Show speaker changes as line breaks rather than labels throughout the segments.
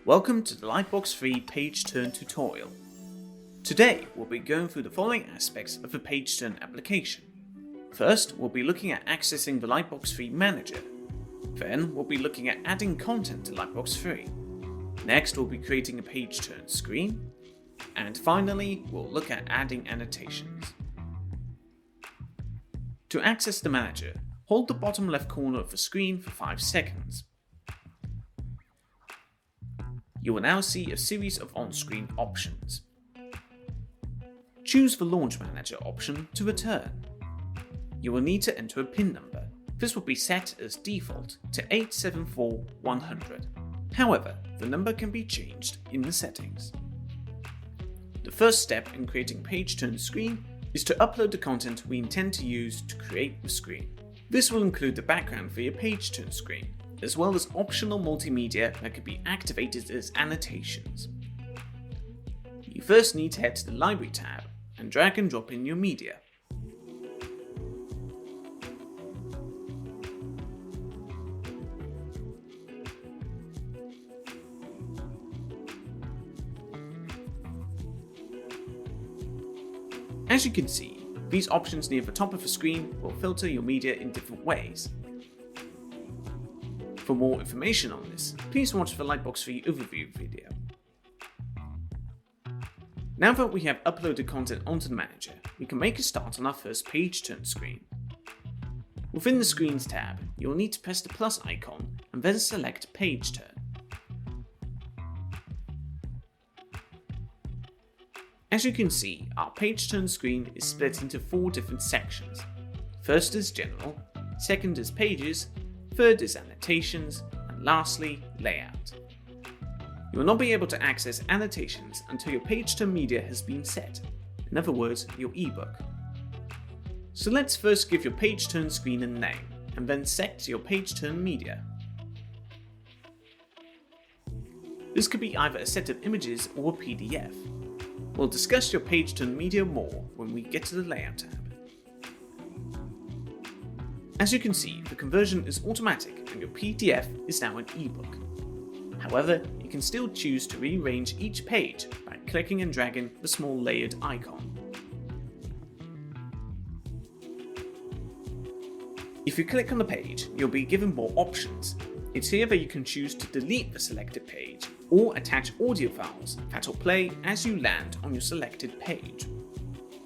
Welcome to the Lightbox-av PageTurn tutorial. Today we'll be going through the following aspects of the PageTurn application. First, we'll be looking at accessing the Lightbox-av manager. Then we'll be looking at adding content to Lightbox-av. Next, we'll be creating a PageTurn screen. And finally, we'll look at adding annotations. To access the manager, hold the bottom left corner of the screen for 5 seconds. You will now see a series of on-screen options. Choose the Launch Manager option to return. You will need to enter a PIN number. This will be set as default to 874100. However, the number can be changed in the settings. The first step in creating PageTurn Screen is to upload the content we intend to use to create the screen. This will include the background for your PageTurn screen, as well as optional multimedia that can be activated as annotations. You first need to head to the Library tab and drag and drop in your media. As you can see, these options near the top of the screen will filter your media in different ways. For more information on this, please watch the Lightbox-av overview video. Now that we have uploaded content onto the manager, we can make a start on our first PageTurn screen. Within the Screens tab, you will need to press the plus icon and then select PageTurn. As you can see, our PageTurn screen is split into 4 different sections. First is General, second is Pages, third is Annotations, and lastly, Layout. You will not be able to access annotations until your PageTurn media has been set, in other words, your ebook. So let's first give your PageTurn screen a name, and then set your PageTurn media. This could be either a set of images or a PDF. We'll discuss your PageTurn media more when we get to the Layout tab. As you can see, the conversion is automatic and your PDF is now an ebook. However, you can still choose to rearrange each page by clicking and dragging the small layered icon. If you click on the page, you'll be given more options. It's here that you can choose to delete the selected page or attach audio files that will play as you land on your selected page.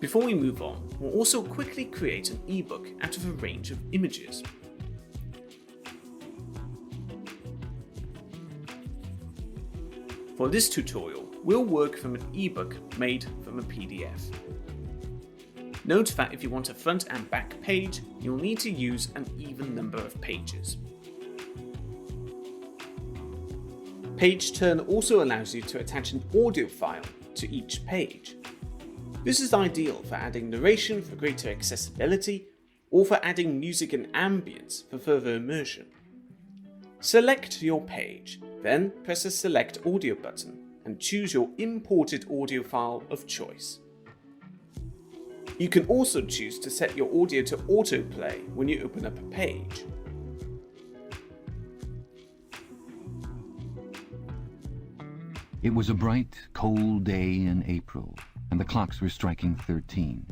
Before we move on, we'll also quickly create an ebook out of a range of images. For this tutorial, we'll work from an ebook made from a PDF. Note that if you want a front and back page, you'll need to use an even number of pages. PageTurn also allows you to attach an audio file to each page. This is ideal for adding narration for greater accessibility or for adding music and ambience for further immersion. Select your page, then press the Select Audio button and choose your imported audio file of choice. You can also choose to set your audio to autoplay when you open up a page.
It was a bright, cold day in April, and the clocks were striking 13.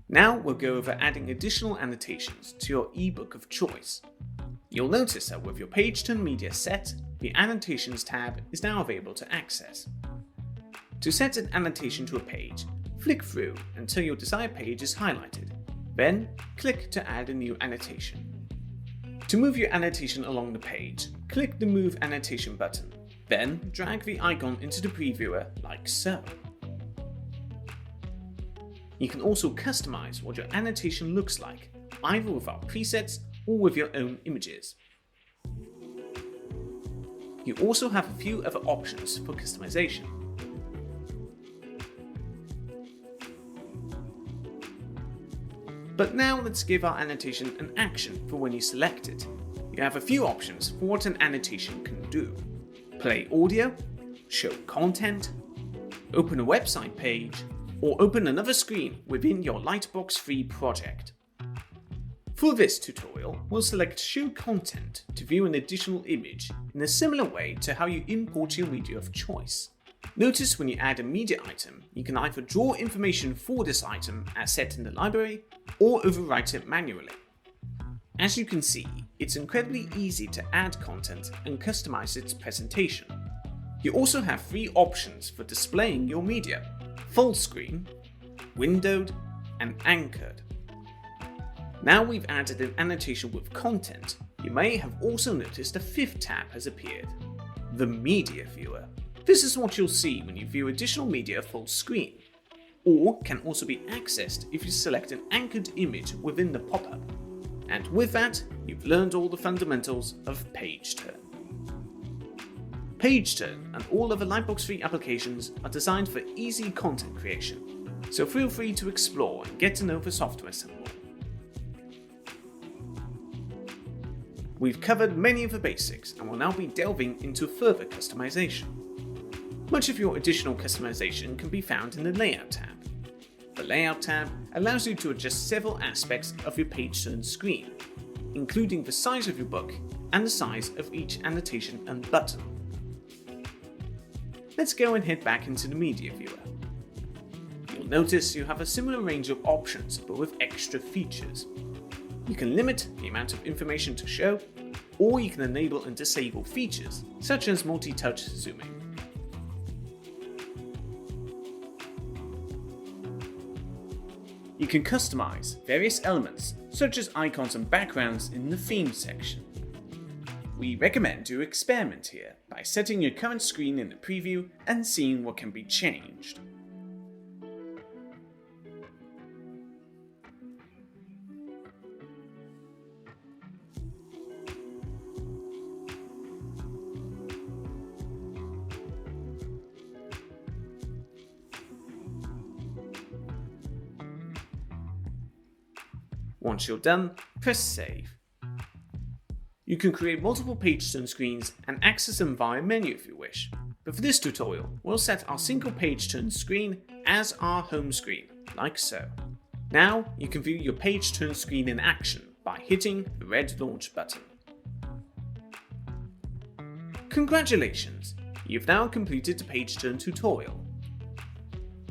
Now we'll go over adding additional annotations to your ebook of choice. You'll notice that with your PageTurn media set, the Annotations tab is now available to access. To set an annotation to a page, flick through until your desired page is highlighted. Then, click to add a new annotation. To move your annotation along the page, click the Move Annotation button, then drag the icon into the previewer like so. You can also customize what your annotation looks like, either with our presets or with your own images. You also have a few other options for customization. But now let's give our annotation an action for when you select it. You have a few options for what an annotation can do. Play audio, show content, open a website page, or open another screen within your Lightbox-av project. For this tutorial, we'll select Show Content to view an additional image in a similar way to how you import your media of choice. Notice when you add a media item, you can either draw information for this item as set in the library or overwrite it manually. As you can see, it's incredibly easy to add content and customize its presentation. You also have 3 options for displaying your media: full screen, windowed, and anchored. Now we've added an annotation with content, you may have also noticed a 5th tab has appeared: the Media Viewer. This is what you'll see when you view additional media full screen, or can also be accessed if you select an anchored image within the pop-up. And with that, you've learned all the fundamentals of PageTurn. PageTurn and all other Lightbox free applications are designed for easy content creation, so feel free to explore and get to know the software some more. We've covered many of the basics and will now be delving into further customization. Much of your additional customization can be found in the Layout tab. The Layout tab allows you to adjust several aspects of your PageTurn screen, including the size of your book and the size of each annotation and button. Let's go and head back into the Media Viewer. You'll notice you have a similar range of options but with extra features. You can limit the amount of information to show, or you can enable and disable features such as multi-touch zooming. You can customize various elements such as icons and backgrounds in the Themes section. We recommend you experiment here by setting your current screen in the preview and seeing what can be changed. Once you're done, press Save. You can create multiple PageTurn screens and access them via menu if you wish, but for this tutorial, we'll set our single PageTurn screen as our home screen, like so. Now you can view your PageTurn screen in action by hitting the red launch button. Congratulations! You've now completed the PageTurn tutorial.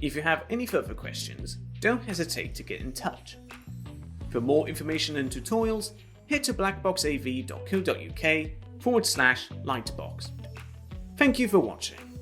If you have any further questions, don't hesitate to get in touch. For more information and tutorials, head to blackbox-av.co.uk/lightbox. Thank you for watching.